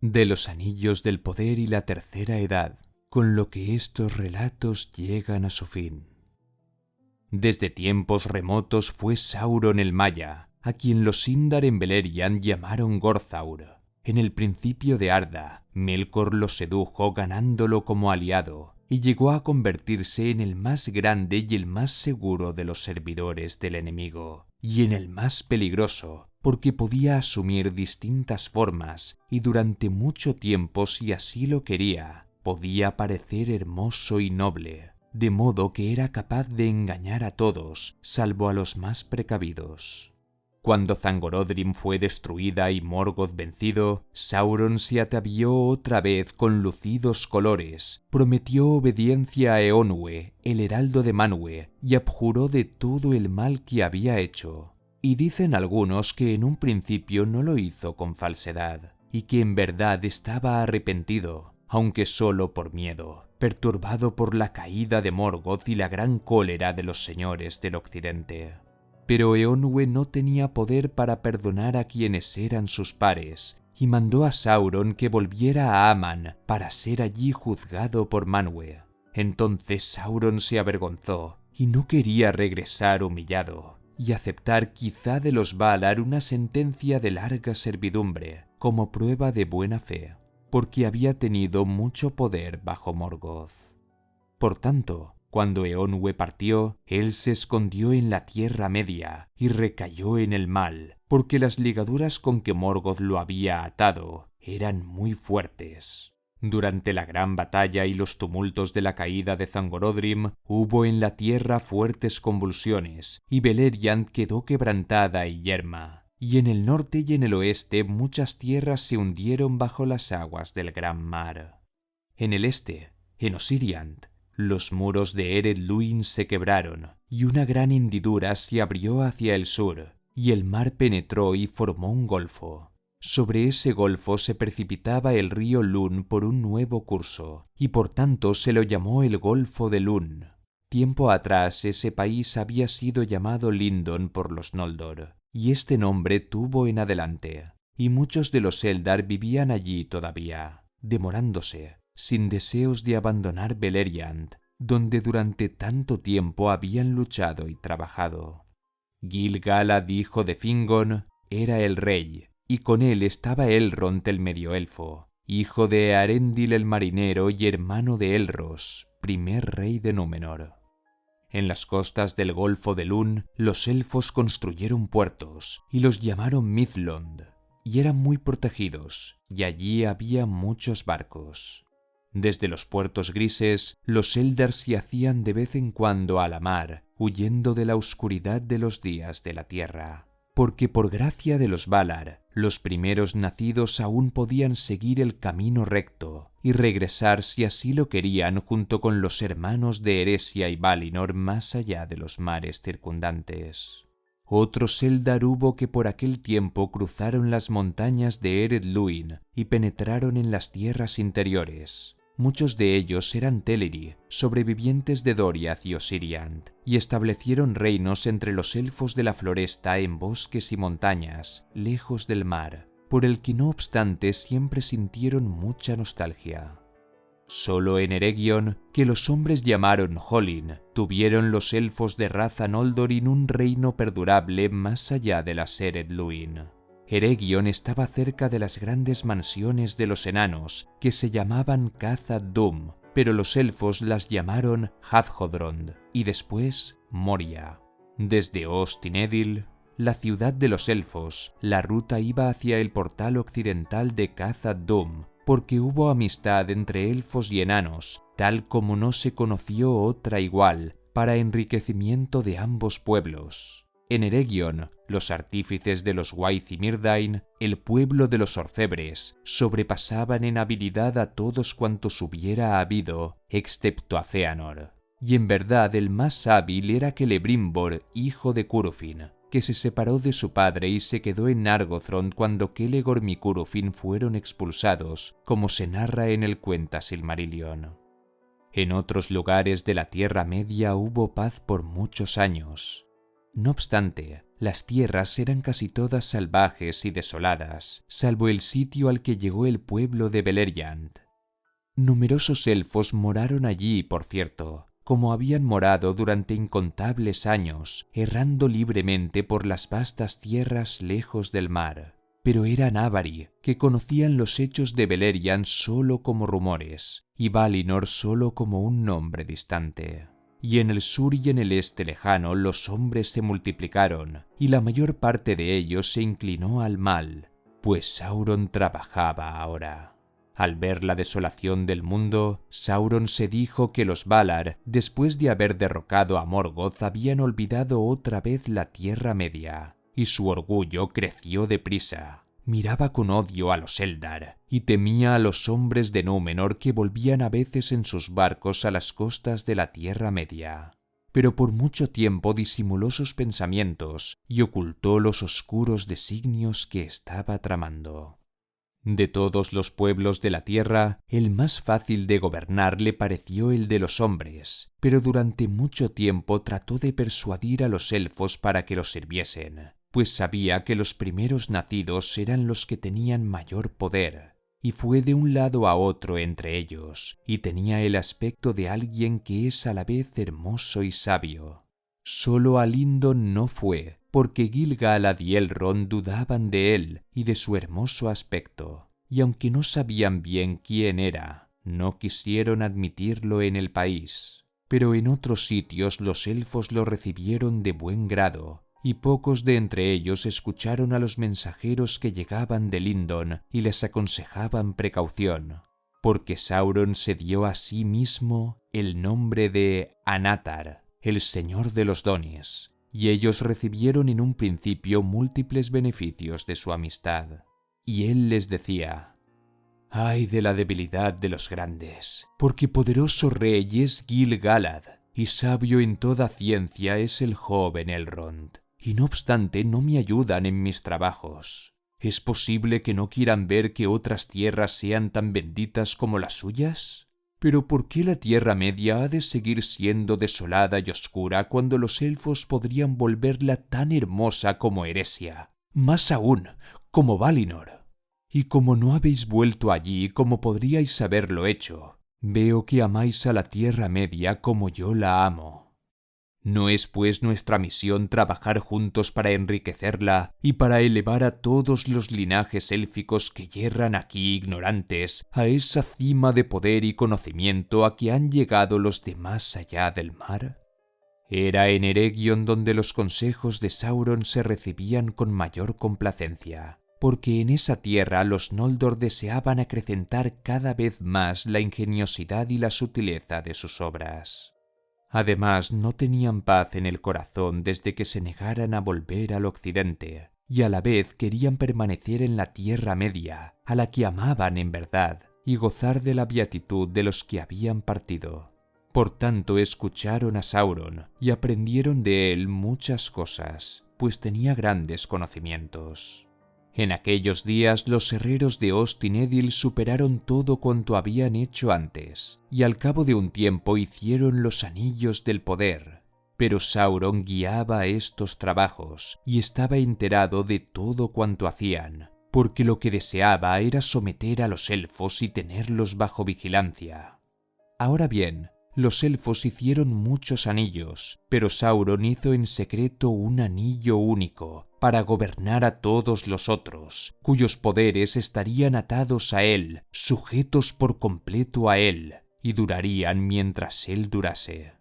de los anillos del poder y la tercera edad, con lo que estos relatos llegan a su fin. Desde tiempos remotos fue Sauron el Maya, a quien los Sindar en Beleriand llamaron Gorthaur. En el principio de Arda, Melkor lo sedujo ganándolo como aliado, y llegó a convertirse en el más grande y el más seguro de los servidores del enemigo, y en el más peligroso, porque podía asumir distintas formas y durante mucho tiempo, si así lo quería, podía parecer hermoso y noble, de modo que era capaz de engañar a todos, salvo a los más precavidos. Cuando Zangorodrim fue destruida y Morgoth vencido, Sauron se atavió otra vez con lucidos colores, prometió obediencia a Eonwe, el heraldo de Manwë, y abjuró de todo el mal que había hecho. Y dicen algunos que en un principio no lo hizo con falsedad, y que en verdad estaba arrepentido, aunque solo por miedo, perturbado por la caída de Morgoth y la gran cólera de los señores del occidente. Pero Eonwe no tenía poder para perdonar a quienes eran sus pares, y mandó a Sauron que volviera a Aman para ser allí juzgado por Manwë. Entonces Sauron se avergonzó y no quería regresar humillado y aceptar quizá de los Valar una sentencia de larga servidumbre como prueba de buena fe, porque había tenido mucho poder bajo Morgoth. Por tanto, cuando Eonwe partió, él se escondió en la Tierra Media y recayó en el mal, porque las ligaduras con que Morgoth lo había atado eran muy fuertes. Durante la gran batalla y los tumultos de la caída de Zangorodrim, hubo en la tierra fuertes convulsiones, y Beleriand quedó quebrantada y yerma. Y en el norte y en el oeste muchas tierras se hundieron bajo las aguas del gran mar. En el este, en Osiriand, los muros de Ered Luin se quebraron, y una gran hendidura se abrió hacia el sur, y el mar penetró y formó un golfo. Sobre ese golfo se precipitaba el río Lun por un nuevo curso, y por tanto se lo llamó el Golfo de Lun. Tiempo atrás ese país había sido llamado Lindon por los Noldor, y este nombre tuvo en adelante, y muchos de los Eldar vivían allí todavía, demorándose, sin deseos de abandonar Beleriand, donde durante tanto tiempo habían luchado y trabajado. Gil-galad, hijo de Fingon, era el rey, y con él estaba Elrond el medioelfo, hijo de Eärendil el marinero y hermano de Elros, primer rey de Númenor. En las costas del Golfo de Lun, los elfos construyeron puertos, y los llamaron Mithlond, y eran muy protegidos, y allí había muchos barcos. Desde los puertos grises, los Eldar se hacían de vez en cuando a la mar, huyendo de la oscuridad de los días de la tierra. Porque por gracia de los Valar, los primeros nacidos aún podían seguir el camino recto y regresar si así lo querían junto con los hermanos de Eresia y Valinor más allá de los mares circundantes. Otros Eldar hubo que por aquel tiempo cruzaron las montañas de Ered Luin y penetraron en las tierras interiores. Muchos de ellos eran Teleri, sobrevivientes de Doriath y Osiriand, y establecieron reinos entre los elfos de la floresta en bosques y montañas, lejos del mar, por el que no obstante siempre sintieron mucha nostalgia. Solo en Eregion, que los hombres llamaron Hollin, tuvieron los elfos de raza Noldorin un reino perdurable más allá de la Ered Luin. Eregion estaba cerca de las grandes mansiones de los enanos, que se llamaban Khazad-dûm, pero los elfos las llamaron Hadhodrond y después Moria. Desde Ost-in-Edil, la ciudad de los elfos, la ruta iba hacia el portal occidental de Khazad-dûm, porque hubo amistad entre elfos y enanos, tal como no se conoció otra igual, para enriquecimiento de ambos pueblos. En Eregion, los artífices de los Waith y Myrdain, el pueblo de los orfebres, sobrepasaban en habilidad a todos cuantos hubiera habido, excepto a Fëanor. Y en verdad el más hábil era Celebrimbor, hijo de Curufin, que se separó de su padre y se quedó en Nargothrond cuando Celegorm y Curufin fueron expulsados, como se narra en el cuenta Silmarillion. En otros lugares de la Tierra Media hubo paz por muchos años. No obstante, las tierras eran casi todas salvajes y desoladas, salvo el sitio al que llegó el pueblo de Beleriand. Numerosos elfos moraron allí, por cierto, como habían morado durante incontables años, errando libremente por las vastas tierras lejos del mar. Pero eran Avari, que conocían los hechos de Beleriand solo como rumores, y Valinor solo como un nombre distante. Y en el sur y en el este lejano los hombres se multiplicaron, y la mayor parte de ellos se inclinó al mal, pues Sauron trabajaba ahora. Al ver la desolación del mundo, Sauron se dijo que los Valar, después de haber derrocado a Morgoth, habían olvidado otra vez la Tierra Media, y su orgullo creció deprisa. Miraba con odio a los Eldar, y temía a los hombres de Númenor que volvían a veces en sus barcos a las costas de la Tierra Media. Pero por mucho tiempo disimuló sus pensamientos y ocultó los oscuros designios que estaba tramando. De todos los pueblos de la tierra, el más fácil de gobernar le pareció el de los hombres, pero durante mucho tiempo trató de persuadir a los elfos para que los sirviesen, pues sabía que los primeros nacidos eran los que tenían mayor poder, y fue de un lado a otro entre ellos, y tenía el aspecto de alguien que es a la vez hermoso y sabio. Solo a Lindon no fue, porque Gil-galad y Elrond dudaban de él y de su hermoso aspecto, y aunque no sabían bien quién era, no quisieron admitirlo en el país. Pero en otros sitios los elfos lo recibieron de buen grado, y pocos de entre ellos escucharon a los mensajeros que llegaban de Lindon y les aconsejaban precaución, porque Sauron se dio a sí mismo el nombre de Anatar, el Señor de los Dones, y ellos recibieron en un principio múltiples beneficios de su amistad. Y él les decía: «Ay de la debilidad de los grandes, porque poderoso rey es Gil-galad, y sabio en toda ciencia es el joven Elrond, y no obstante no me ayudan en mis trabajos. ¿Es posible que no quieran ver que otras tierras sean tan benditas como las suyas? Pero ¿por qué la Tierra Media ha de seguir siendo desolada y oscura cuando los elfos podrían volverla tan hermosa como Eresia? Más aún, como Valinor. Y como no habéis vuelto allí como podríais haberlo hecho, veo que amáis a la Tierra Media como yo la amo. ¿No es pues nuestra misión trabajar juntos para enriquecerla y para elevar a todos los linajes élficos que yerran aquí ignorantes a esa cima de poder y conocimiento a que han llegado los de más allá del mar? Era en Eregion donde los consejos de Sauron se recibían con mayor complacencia, porque en esa tierra los Noldor deseaban acrecentar cada vez más la ingeniosidad y la sutileza de sus obras. Además, no tenían paz en el corazón desde que se negaran a volver al occidente, y a la vez querían permanecer en la Tierra Media, a la que amaban en verdad, y gozar de la beatitud de los que habían partido. Por tanto, escucharon a Sauron y aprendieron de él muchas cosas, pues tenía grandes conocimientos. En aquellos días los herreros de Ostin-Edil superaron todo cuanto habían hecho antes, y al cabo de un tiempo hicieron los anillos del poder. Pero Sauron guiaba estos trabajos y estaba enterado de todo cuanto hacían, porque lo que deseaba era someter a los elfos y tenerlos bajo vigilancia. Ahora bien, los elfos hicieron muchos anillos, pero Sauron hizo en secreto un anillo único para gobernar a todos los otros, cuyos poderes estarían atados a él, sujetos por completo a él, y durarían mientras él durase.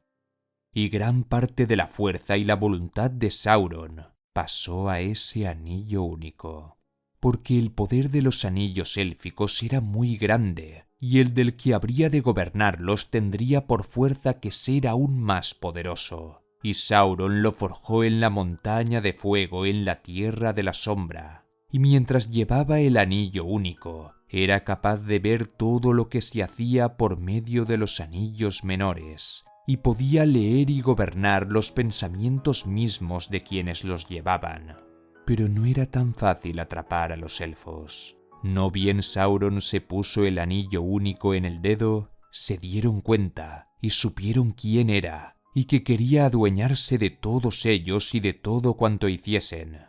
Y gran parte de la fuerza y la voluntad de Sauron pasó a ese anillo único, porque el poder de los anillos élficos era muy grande, y el del que habría de gobernarlos tendría por fuerza que ser aún más poderoso. Y Sauron lo forjó en la montaña de fuego en la Tierra de la Sombra, y mientras llevaba el anillo único, era capaz de ver todo lo que se hacía por medio de los anillos menores, y podía leer y gobernar los pensamientos mismos de quienes los llevaban. Pero no era tan fácil atrapar a los elfos. No bien Sauron se puso el anillo único en el dedo, se dieron cuenta y supieron quién era, y que quería adueñarse de todos ellos y de todo cuanto hiciesen.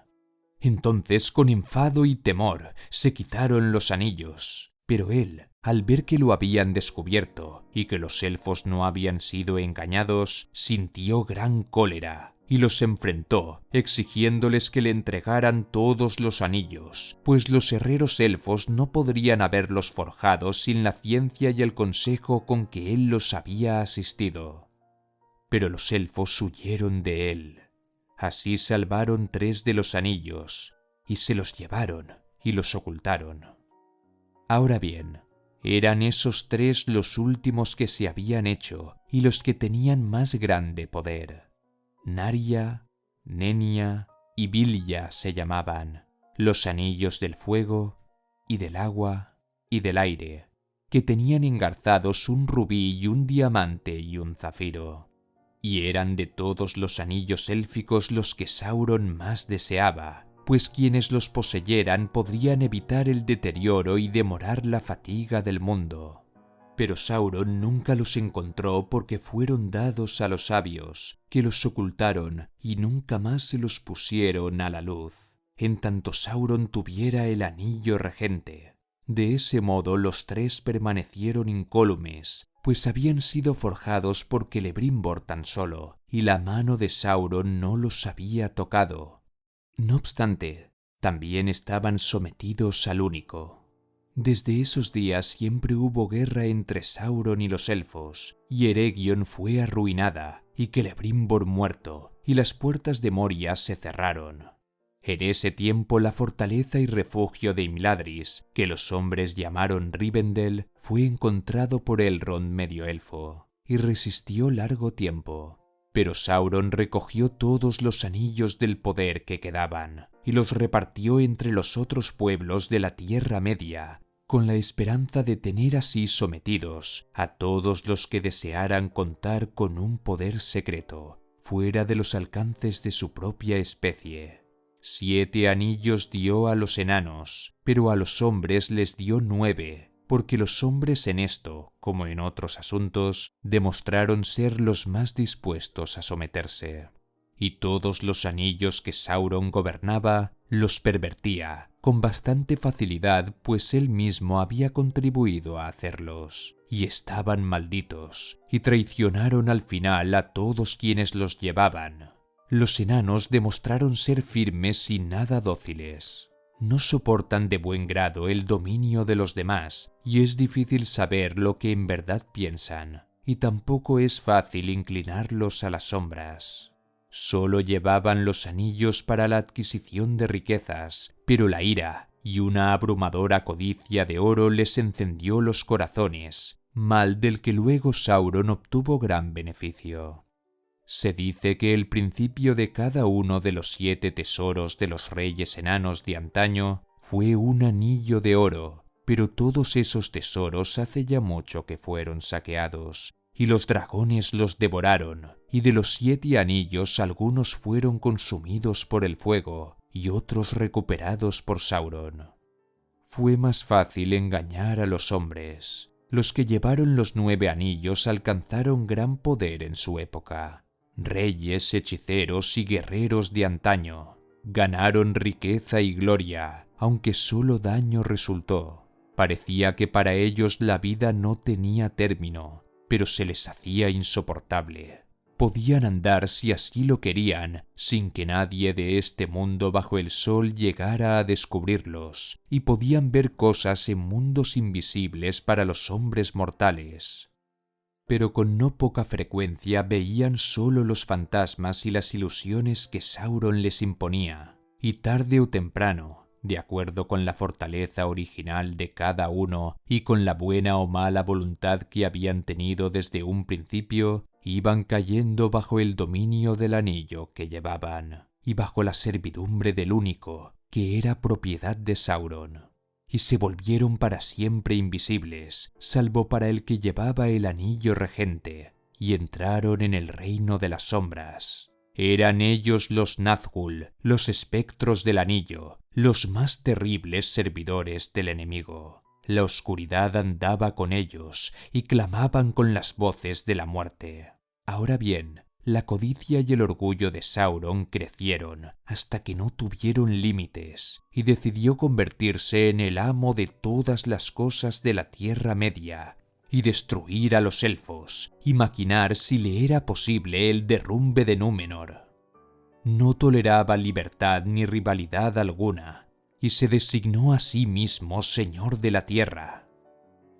Entonces, con enfado y temor, se quitaron los anillos, pero él, al ver que lo habían descubierto y que los elfos no habían sido engañados, sintió gran cólera y los enfrentó, exigiéndoles que le entregaran todos los anillos, pues los herreros elfos no podrían haberlos forjado sin la ciencia y el consejo con que él los había asistido. Pero los elfos huyeron de él. Así salvaron 3 de los anillos, y se los llevaron y los ocultaron. Ahora bien, eran esos 3 los últimos que se habían hecho y los que tenían más grande poder. Narya, Nenya y Vilya se llamaban, los anillos del fuego y del agua y del aire, que tenían engarzados un rubí y un diamante y un zafiro. Y eran de todos los anillos élficos los que Sauron más deseaba, pues quienes los poseyeran podrían evitar el deterioro y demorar la fatiga del mundo. Pero Sauron nunca los encontró porque fueron dados a los sabios, que los ocultaron y nunca más se los pusieron a la luz, en tanto Sauron tuviera el anillo regente. De ese modo los 3 permanecieron incólumes, pues habían sido forjados por Celebrimbor tan solo, y la mano de Sauron no los había tocado. No obstante, también estaban sometidos al Único. Desde esos días siempre hubo guerra entre Sauron y los elfos, y Eregion fue arruinada, y Celebrimbor muerto, y las puertas de Moria se cerraron. En ese tiempo la fortaleza y refugio de Imladris, que los hombres llamaron Rivendell, fue encontrado por Elrond medioelfo, y resistió largo tiempo. Pero Sauron recogió todos los anillos del poder que quedaban, y los repartió entre los otros pueblos de la Tierra Media, con la esperanza de tener así sometidos a todos los que desearan contar con un poder secreto, fuera de los alcances de su propia especie. 7 anillos dio a los enanos, pero a los hombres les dio 9, porque los hombres en esto, como en otros asuntos, demostraron ser los más dispuestos a someterse. Y todos los anillos que Sauron gobernaba los pervertía, con bastante facilidad, pues él mismo había contribuido a hacerlos, y estaban malditos, y traicionaron al final a todos quienes los llevaban. Los enanos demostraron ser firmes y nada dóciles. No soportan de buen grado el dominio de los demás, y es difícil saber lo que en verdad piensan, y tampoco es fácil inclinarlos a las sombras. Solo llevaban los anillos para la adquisición de riquezas, pero la ira y una abrumadora codicia de oro les encendió los corazones, mal del que luego Sauron obtuvo gran beneficio. Se dice que el principio de cada uno de los 7 tesoros de los reyes enanos de antaño fue un anillo de oro, pero todos esos tesoros hace ya mucho que fueron saqueados, y los dragones los devoraron, y de los 7 anillos algunos fueron consumidos por el fuego, y otros recuperados por Sauron. Fue más fácil engañar a los hombres. Los que llevaron los 9 anillos alcanzaron gran poder en su época. Reyes, hechiceros y guerreros de antaño ganaron riqueza y gloria, aunque solo daño resultó. Parecía que para ellos la vida no tenía término, pero se les hacía insoportable. Podían andar si así lo querían, sin que nadie de este mundo bajo el sol llegara a descubrirlos, y podían ver cosas en mundos invisibles para los hombres mortales. Pero con no poca frecuencia veían solo los fantasmas y las ilusiones que Sauron les imponía, y tarde o temprano, de acuerdo con la fortaleza original de cada uno y con la buena o mala voluntad que habían tenido desde un principio, iban cayendo bajo el dominio del anillo que llevaban, y bajo la servidumbre del Único, que era propiedad de Sauron. Y se volvieron para siempre invisibles, salvo para el que llevaba el anillo regente, y entraron en el reino de las sombras. Eran ellos los Nazgûl, los espectros del anillo, los más terribles servidores del enemigo. La oscuridad andaba con ellos, y clamaban con las voces de la muerte. Ahora bien, la codicia y el orgullo de Sauron crecieron hasta que no tuvieron límites y decidió convertirse en el amo de todas las cosas de la Tierra Media y destruir a los elfos y maquinar si le era posible el derrumbe de Númenor. No toleraba libertad ni rivalidad alguna y se designó a sí mismo señor de la tierra.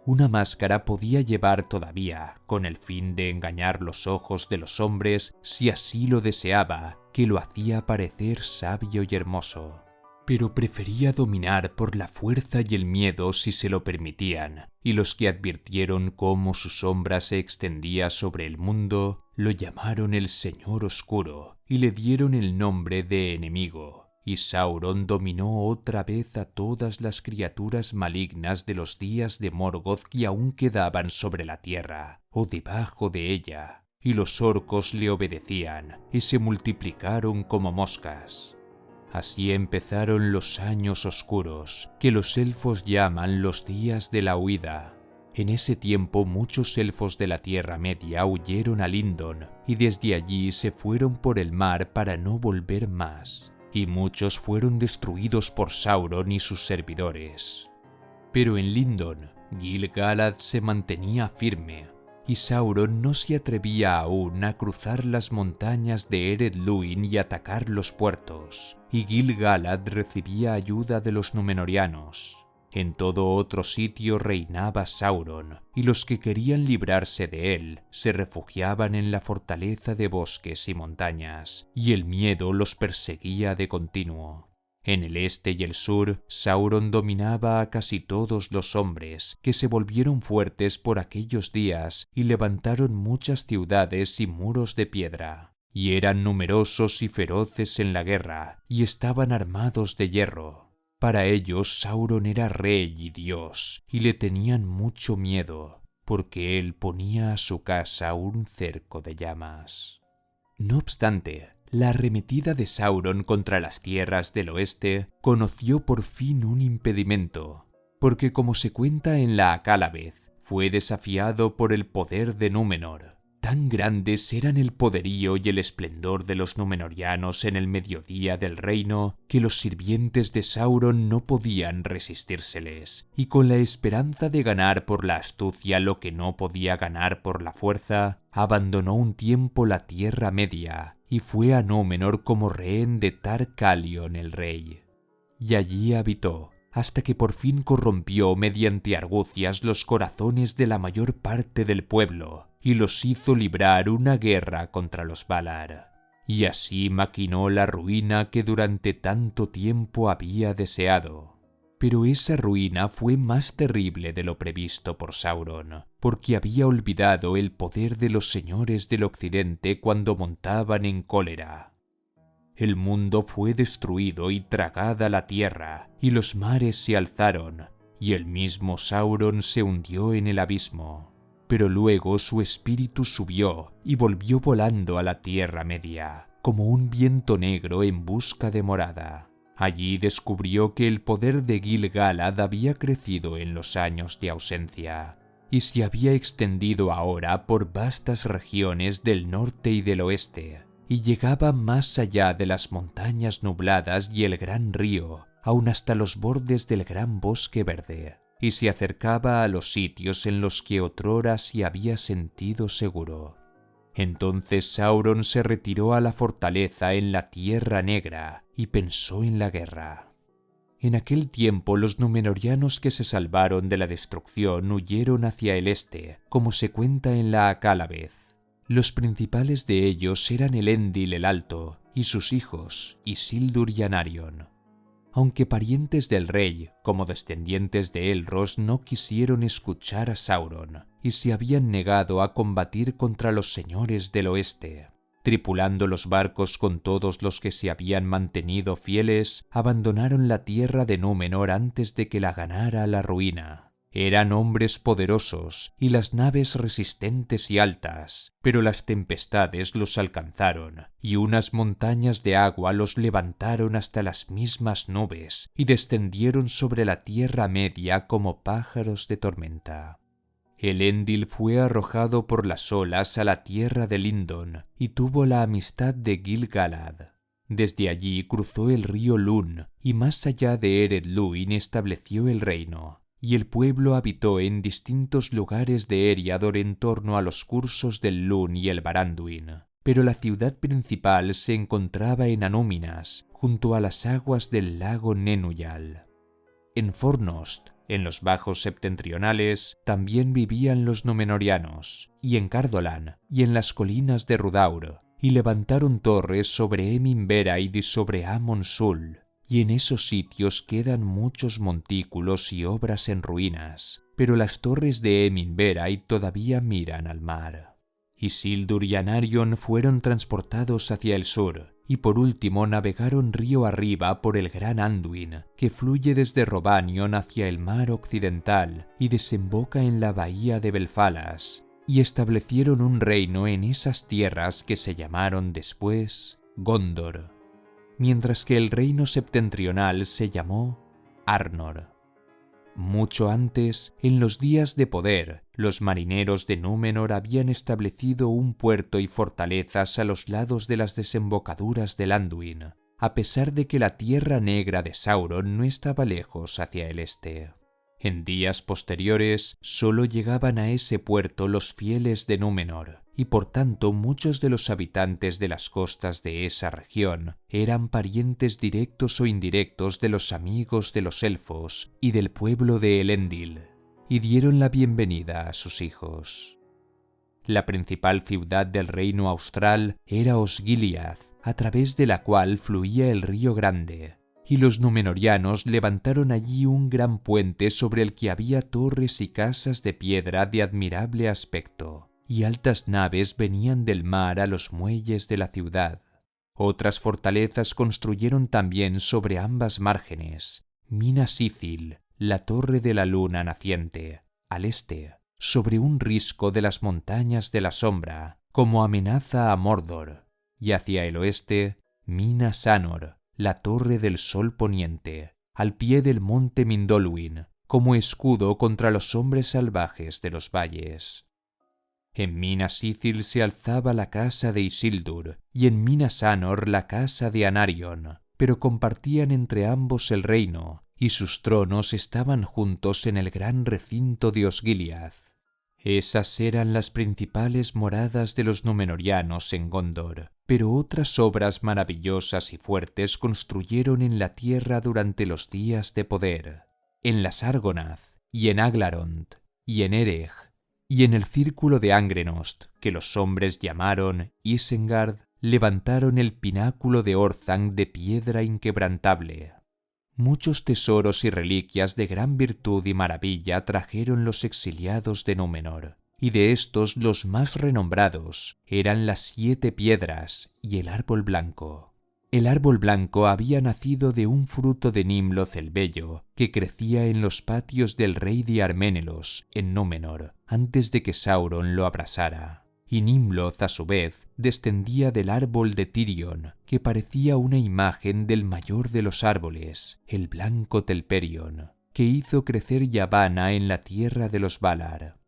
Una máscara podía llevar todavía, con el fin de engañar los ojos de los hombres si así lo deseaba, que lo hacía parecer sabio y hermoso. Pero prefería dominar por la fuerza y el miedo si se lo permitían, y los que advirtieron cómo su sombra se extendía sobre el mundo, lo llamaron el Señor Oscuro y le dieron el nombre de enemigo. Y Sauron dominó otra vez a todas las criaturas malignas de los días de Morgoth que aún quedaban sobre la tierra o debajo de ella, y los orcos le obedecían y se multiplicaron como moscas. Así empezaron los años oscuros, que los elfos llaman los días de la huida. En ese tiempo muchos elfos de la Tierra Media huyeron a Lindon y desde allí se fueron por el mar para no volver más. Y muchos fueron destruidos por Sauron y sus servidores. Pero en Lindon, Gil-galad se mantenía firme, y Sauron no se atrevía aún a cruzar las montañas de Ered Luin y atacar los puertos, y Gil-galad recibía ayuda de los Númenóreanos. En todo otro sitio reinaba Sauron, y los que querían librarse de él se refugiaban en la fortaleza de bosques y montañas, y el miedo los perseguía de continuo. En el este y el sur, Sauron dominaba a casi todos los hombres, que se volvieron fuertes por aquellos días y levantaron muchas ciudades y muros de piedra. Y eran numerosos y feroces en la guerra, y estaban armados de hierro. Para ellos Sauron era rey y dios, y le tenían mucho miedo, porque él ponía a su casa un cerco de llamas. No obstante, la arremetida de Sauron contra las tierras del oeste conoció por fin un impedimento, porque como se cuenta en la Akálabeth, fue desafiado por el poder de Númenor. Tan grandes eran el poderío y el esplendor de los númenóreanos en el mediodía del reino que los sirvientes de Sauron no podían resistírseles, y con la esperanza de ganar por la astucia lo que no podía ganar por la fuerza, abandonó un tiempo la Tierra Media y fue a Númenor como rehén de Tar-Kalion el rey. Y allí habitó, hasta que por fin corrompió mediante argucias los corazones de la mayor parte del pueblo, y los hizo librar una guerra contra los Valar. Y así maquinó la ruina que durante tanto tiempo había deseado. Pero esa ruina fue más terrible de lo previsto por Sauron, porque había olvidado el poder de los señores del occidente cuando montaban en cólera. El mundo fue destruido y tragada la tierra, y los mares se alzaron, y el mismo Sauron se hundió en el abismo. Pero luego su espíritu subió y volvió volando a la Tierra Media, como un viento negro en busca de morada. Allí descubrió que el poder de Gil-galad había crecido en los años de ausencia, y se había extendido ahora por vastas regiones del norte y del oeste, y llegaba más allá de las montañas nubladas y el gran río, aun hasta los bordes del gran bosque verde, y se acercaba a los sitios en los que otrora se había sentido seguro. Entonces Sauron se retiró a la fortaleza en la Tierra Negra y pensó en la guerra. En aquel tiempo los númenóreanos que se salvaron de la destrucción huyeron hacia el este, como se cuenta en la Akálabeth. Los principales de ellos eran Elendil el Alto y sus hijos, Isildur y Anarion. Aunque parientes del rey, como descendientes de Elros, no quisieron escuchar a Sauron y se habían negado a combatir contra los señores del oeste. Tripulando los barcos con todos los que se habían mantenido fieles, abandonaron la tierra de Númenor antes de que la ganara la ruina. Eran hombres poderosos y las naves resistentes y altas, pero las tempestades los alcanzaron y unas montañas de agua los levantaron hasta las mismas nubes y descendieron sobre la Tierra Media como pájaros de tormenta. Elendil fue arrojado por las olas a la tierra de Lindon y tuvo la amistad de Gil-galad. Desde allí cruzó el río Lun y más allá de Ered Luin estableció el reino, y el pueblo habitó en distintos lugares de Eriador en torno a los cursos del Lun y el Baranduin. Pero la ciudad principal se encontraba en Anúminas, junto a las aguas del lago Nenuyal. En Fornost, en los bajos septentrionales, también vivían los Númenóreanos, y en Cardolan, y en las colinas de Rudaur, y levantaron torres sobre Emin-Beraid y sobre Amon-Sul, y en esos sitios quedan muchos montículos y obras en ruinas, pero las torres de Emin-Beraid todavía miran al mar. Isildur y Anarion fueron transportados hacia el sur, y por último navegaron río arriba por el gran Anduin, que fluye desde Robanion hacia el mar occidental y desemboca en la bahía de Belfalas, y establecieron un reino en esas tierras que se llamaron después Gondor, mientras que el reino septentrional se llamó Arnor. Mucho antes, en los días de poder, los marineros de Númenor habían establecido un puerto y fortalezas a los lados de las desembocaduras del Anduin, a pesar de que la Tierra Negra de Sauron no estaba lejos hacia el este. En días posteriores, solo llegaban a ese puerto los fieles de Númenor, y por tanto muchos de los habitantes de las costas de esa región eran parientes directos o indirectos de los amigos de los elfos y del pueblo de Elendil, y dieron la bienvenida a sus hijos. La principal ciudad del reino austral era Osgiliath, a través de la cual fluía el río Grande, y los númenorianos levantaron allí un gran puente sobre el que había torres y casas de piedra de admirable aspecto, y altas naves venían del mar a los muelles de la ciudad. Otras fortalezas construyeron también sobre ambas márgenes: Minas Ithil, la torre de la luna naciente, al este, sobre un risco de las montañas de la sombra, como amenaza a Mordor, y hacia el oeste, Minas Anor, la torre del sol poniente, al pie del monte Mindolluin, como escudo contra los hombres salvajes de los valles. En Minas Ithil se alzaba la casa de Isildur, y en Minas Anor la casa de Anarion, pero compartían entre ambos el reino, y sus tronos estaban juntos en el gran recinto de Osgiliath. Esas eran las principales moradas de los númenorianos en Gondor, pero otras obras maravillosas y fuertes construyeron en la tierra durante los días de poder, en las Argonath, y en Aglarond, y en Erech, y en el círculo de Angrenost, que los hombres llamaron Isengard. Levantaron el pináculo de Orthanc de piedra inquebrantable. Muchos tesoros y reliquias de gran virtud y maravilla trajeron los exiliados de Númenor, y de estos los más renombrados eran las 7 piedras y el árbol blanco. El árbol blanco había nacido de un fruto de Nimloth el Bello, que crecía en los patios del rey de Arménelos, en Númenor, antes de que Sauron lo abrasara. Y Nimloth, a su vez, descendía del árbol de Tirion, que parecía una imagen del mayor de los árboles, el blanco Telperion, que hizo crecer Yavanna en la tierra de los Valar.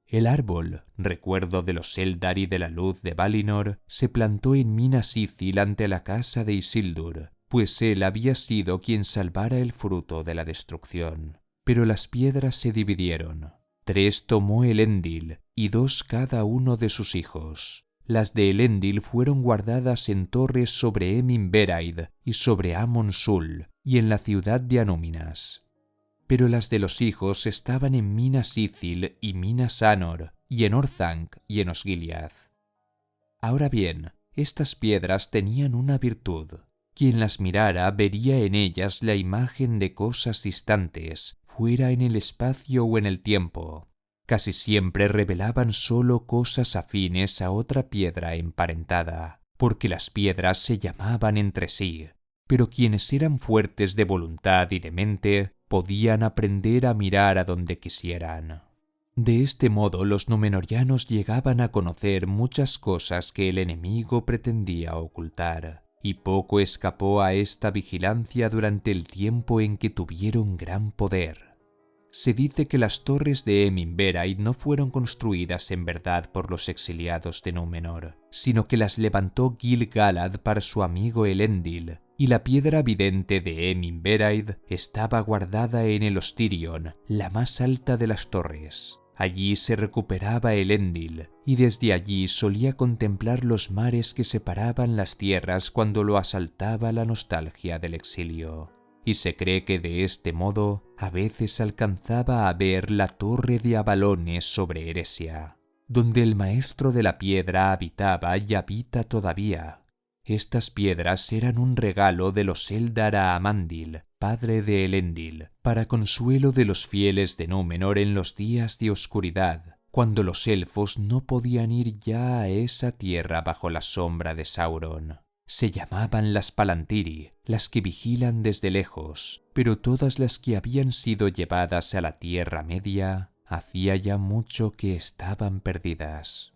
El árbol, recuerdo de los Eldar y de la luz de Valinor, se plantó en Minas Ithil ante la casa de Isildur, pues él había sido quien salvara el fruto de la destrucción. Pero las piedras se dividieron. 3 tomó Elendil, y 2 cada uno de sus hijos. Las de Elendil fueron guardadas en torres sobre Emin-Beraid y sobre Amon-Sul, y en la ciudad de Anúminas. Pero las de los hijos estaban en Minas Ithil y Minas Anor, y en Orthanc y en Osgiliath. Ahora bien, estas piedras tenían una virtud. Quien las mirara vería en ellas la imagen de cosas distantes, fuera en el espacio o en el tiempo. Casi siempre revelaban solo cosas afines a otra piedra emparentada, porque las piedras se llamaban entre sí, pero quienes eran fuertes de voluntad y de mente podían aprender a mirar a donde quisieran. De este modo los númenorianos llegaban a conocer muchas cosas que el enemigo pretendía ocultar, y poco escapó a esta vigilancia durante el tiempo en que tuvieron gran poder. Se dice que las torres de Eminberaid no fueron construidas en verdad por los exiliados de Númenor, sino que las levantó Gil-galad para su amigo Elendil, y la piedra vidente de Eminberaid estaba guardada en el Ostirion, la más alta de las torres. Allí se recuperaba Elendil, y desde allí solía contemplar los mares que separaban las tierras cuando lo asaltaba la nostalgia del exilio. Y se cree que de este modo a veces alcanzaba a ver la torre de Avalones sobre Eresia, donde el maestro de la piedra habitaba y habita todavía. Estas piedras eran un regalo de los Eldar a Amandil, padre de Elendil, para consuelo de los fieles de Númenor en los días de oscuridad, cuando los elfos no podían ir ya a esa tierra bajo la sombra de Sauron. Se llamaban las Palantiri, las que vigilan desde lejos, pero todas las que habían sido llevadas a la Tierra Media hacía ya mucho que estaban perdidas.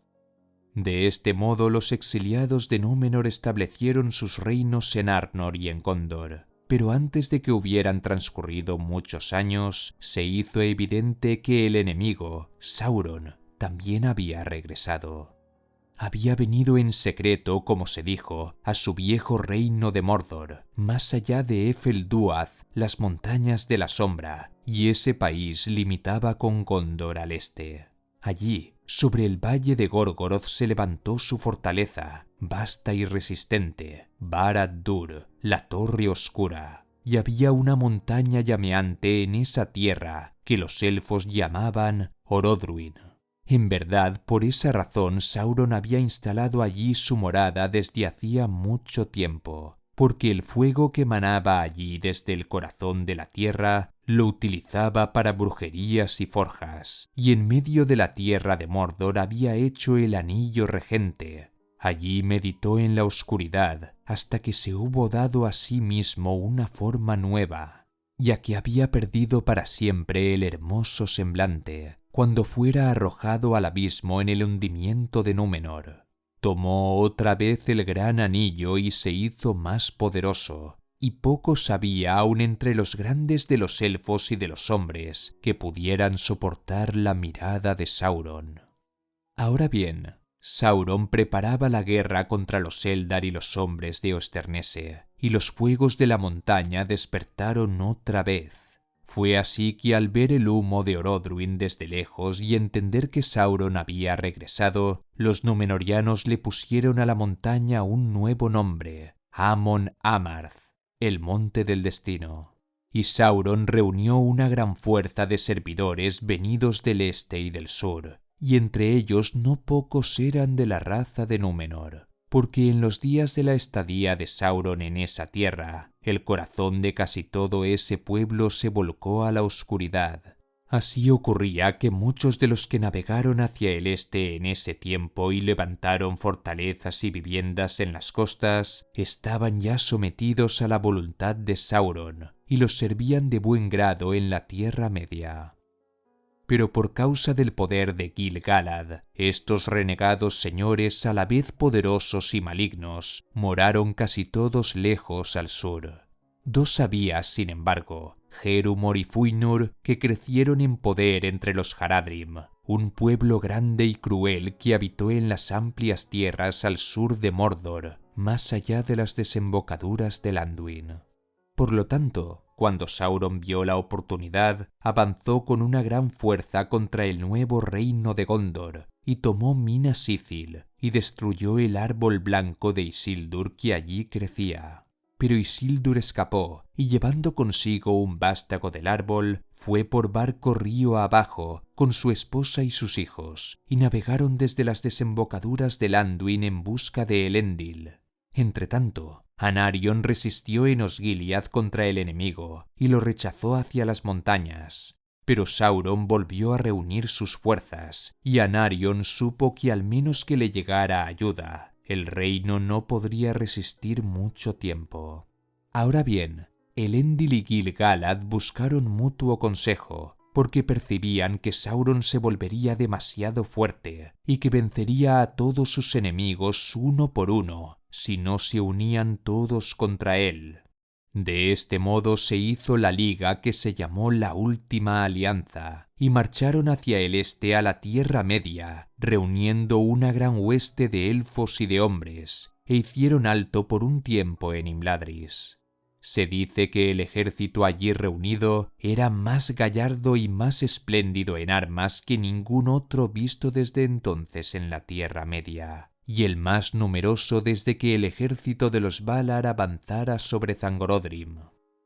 De este modo los exiliados de Númenor establecieron sus reinos en Arnor y en Gondor, pero antes de que hubieran transcurrido muchos años, se hizo evidente que el enemigo, Sauron, también había regresado. Había venido en secreto, como se dijo, a su viejo reino de Mordor, más allá de Efelduath, las montañas de la sombra, y ese país limitaba con Gondor al este. Allí, sobre el valle de Gorgoroth, se levantó su fortaleza, vasta y resistente, Barad-dûr, la Torre Oscura, y había una montaña llameante en esa tierra que los elfos llamaban Orodruin. En verdad, por esa razón Sauron había instalado allí su morada desde hacía mucho tiempo, porque el fuego que emanaba allí desde el corazón de la tierra lo utilizaba para brujerías y forjas, y en medio de la tierra de Mordor había hecho el anillo regente. Allí meditó en la oscuridad hasta que se hubo dado a sí mismo una forma nueva, ya que había perdido para siempre el hermoso semblante cuando fuera arrojado al abismo en el hundimiento de Númenor. Tomó otra vez el gran anillo y se hizo más poderoso, y poco había aun entre los grandes de los elfos y de los hombres que pudieran soportar la mirada de Sauron. Ahora bien, Sauron preparaba la guerra contra los Eldar y los hombres de Osternese, y los fuegos de la montaña despertaron otra vez. Fue así que al ver el humo de Orodruin desde lejos y entender que Sauron había regresado, los númenorianos le pusieron a la montaña un nuevo nombre, Amon-Amarth, el Monte del Destino. Y Sauron reunió una gran fuerza de servidores venidos del este y del sur, y entre ellos no pocos eran de la raza de Númenor, porque en los días de la estadía de Sauron en esa tierra, el corazón de casi todo ese pueblo se volcó a la oscuridad. Así ocurría que muchos de los que navegaron hacia el este en ese tiempo y levantaron fortalezas y viviendas en las costas, estaban ya sometidos a la voluntad de Sauron y los servían de buen grado en la Tierra Media. Pero por causa del poder de Gil-galad, estos renegados señores, a la vez poderosos y malignos, moraron casi todos lejos al sur. Dos había, sin embargo, Herumor y Fuinur, que crecieron en poder entre los Haradrim, un pueblo grande y cruel que habitó en las amplias tierras al sur de Mordor, más allá de las desembocaduras del Anduin. Por lo tanto, cuando Sauron vio la oportunidad, avanzó con una gran fuerza contra el nuevo reino de Gondor, y tomó Minas Ithil, y destruyó el árbol blanco de Isildur que allí crecía. Pero Isildur escapó, y llevando consigo un vástago del árbol, fue por barco río abajo, con su esposa y sus hijos, y navegaron desde las desembocaduras del Anduin en busca de Elendil. Entretanto, Anarion resistió en Osgiliath contra el enemigo y lo rechazó hacia las montañas. Pero Sauron volvió a reunir sus fuerzas y Anarion supo que al menos que le llegara ayuda, el reino no podría resistir mucho tiempo. Ahora bien, Elendil y Gil-galad buscaron mutuo consejo, porque percibían que Sauron se volvería demasiado fuerte y que vencería a todos sus enemigos uno por uno, si no se unían todos contra él. De este modo se hizo la liga que se llamó la Última Alianza, y marcharon hacia el este a la Tierra Media, reuniendo una gran hueste de elfos y de hombres, e hicieron alto por un tiempo en Imladris. Se dice que el ejército allí reunido era más gallardo y más espléndido en armas que ningún otro visto desde entonces en la Tierra Media, y el más numeroso desde que el ejército de los Valar avanzara sobre Zangorodrim.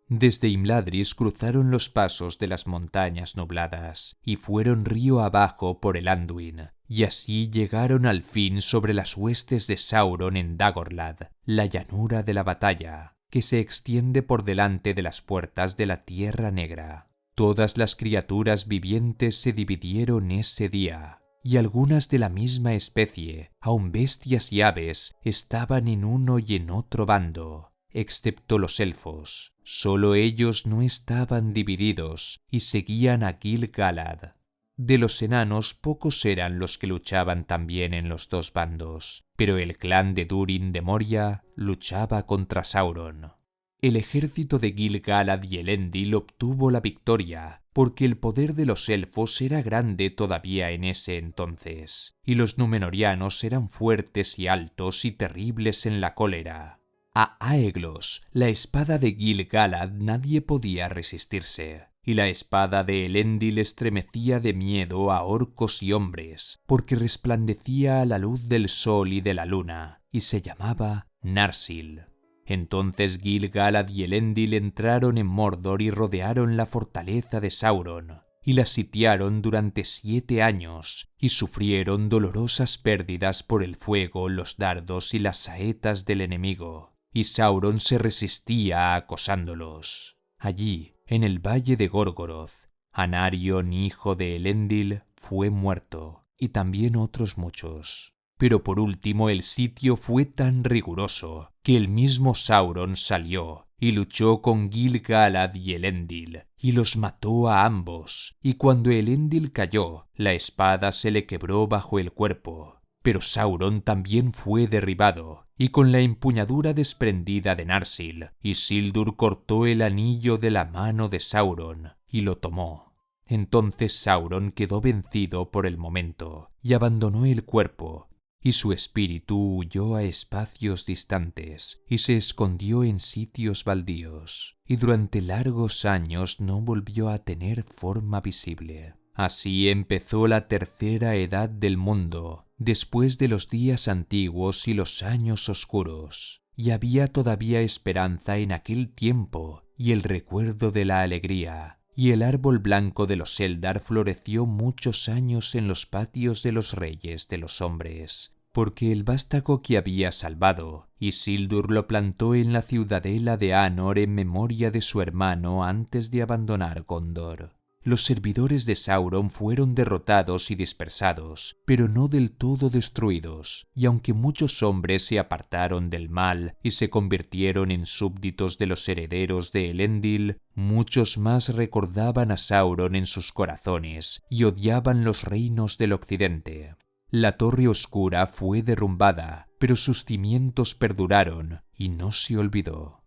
Desde Imladris cruzaron los pasos de las montañas nubladas y fueron río abajo por el Anduin, y así llegaron al fin sobre las huestes de Sauron en Dagorlad, la llanura de la batalla, que se extiende por delante de las puertas de la Tierra Negra. Todas las criaturas vivientes se dividieron ese día, y algunas de la misma especie, aun bestias y aves, estaban en uno y en otro bando, excepto los elfos. Solo ellos no estaban divididos y seguían a Gil-galad. De los enanos pocos eran los que luchaban también en los dos bandos, pero el clan de Durin de Moria luchaba contra Sauron. El ejército de Gil-galad y Elendil obtuvo la victoria, porque el poder de los elfos era grande todavía en ese entonces, y los númenóreanos eran fuertes y altos y terribles en la cólera. A Aeglos, la espada de Gil-galad, nadie podía resistirse, y la espada de Elendil estremecía de miedo a orcos y hombres, porque resplandecía a la luz del sol y de la luna, y se llamaba Narsil. Entonces Gil-galad y Elendil entraron en Mordor y rodearon la fortaleza de Sauron, y la sitiaron durante 7 años, y sufrieron dolorosas pérdidas por el fuego, los dardos y las saetas del enemigo, y Sauron se resistía acosándolos. Allí, en el valle de Gorgoroth, Anarion, hijo de Elendil, fue muerto, y también otros muchos. Pero por último el sitio fue tan riguroso que el mismo Sauron salió y luchó con Gil-galad y Elendil, y los mató a ambos, y cuando Elendil cayó, la espada se le quebró bajo el cuerpo. Pero Sauron también fue derribado, y con la empuñadura desprendida de Narsil, Isildur cortó el anillo de la mano de Sauron, y lo tomó. Entonces Sauron quedó vencido por el momento, y abandonó el cuerpo, y su espíritu huyó a espacios distantes, y se escondió en sitios baldíos, y durante largos años no volvió a tener forma visible. Así empezó la tercera edad del mundo, después de los días antiguos y los años oscuros, y había todavía esperanza en aquel tiempo y el recuerdo de la alegría, y el árbol blanco de los Eldar floreció muchos años en los patios de los reyes de los hombres, porque el vástago que había salvado, Isildur lo plantó en la ciudadela de Anor en memoria de su hermano antes de abandonar Gondor. Los servidores de Sauron fueron derrotados y dispersados, pero no del todo destruidos, y aunque muchos hombres se apartaron del mal y se convirtieron en súbditos de los herederos de Elendil, muchos más recordaban a Sauron en sus corazones y odiaban los reinos del occidente. La Torre Oscura fue derrumbada, pero sus cimientos perduraron y no se olvidó.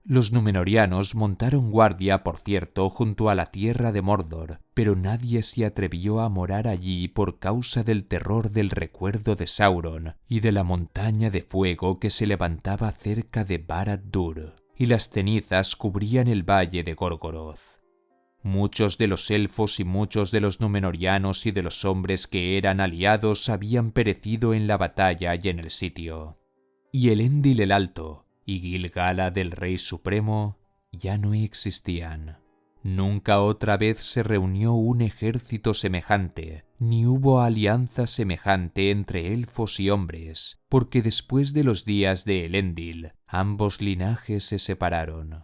Los númenóreanos montaron guardia, por cierto, junto a la tierra de Mordor, pero nadie se atrevió a morar allí por causa del terror del recuerdo de Sauron y de la montaña de fuego que se levantaba cerca de Barad-dûr, y las cenizas cubrían el valle de Gorgoroth. Muchos de los elfos y muchos de los númenóreanos y de los hombres que eran aliados habían perecido en la batalla y en el sitio. Y Elendil el Alto y Gil-galad el Rey Supremo ya no existían. Nunca otra vez se reunió un ejército semejante, ni hubo alianza semejante entre elfos y hombres, porque después de los días de Elendil, ambos linajes se separaron.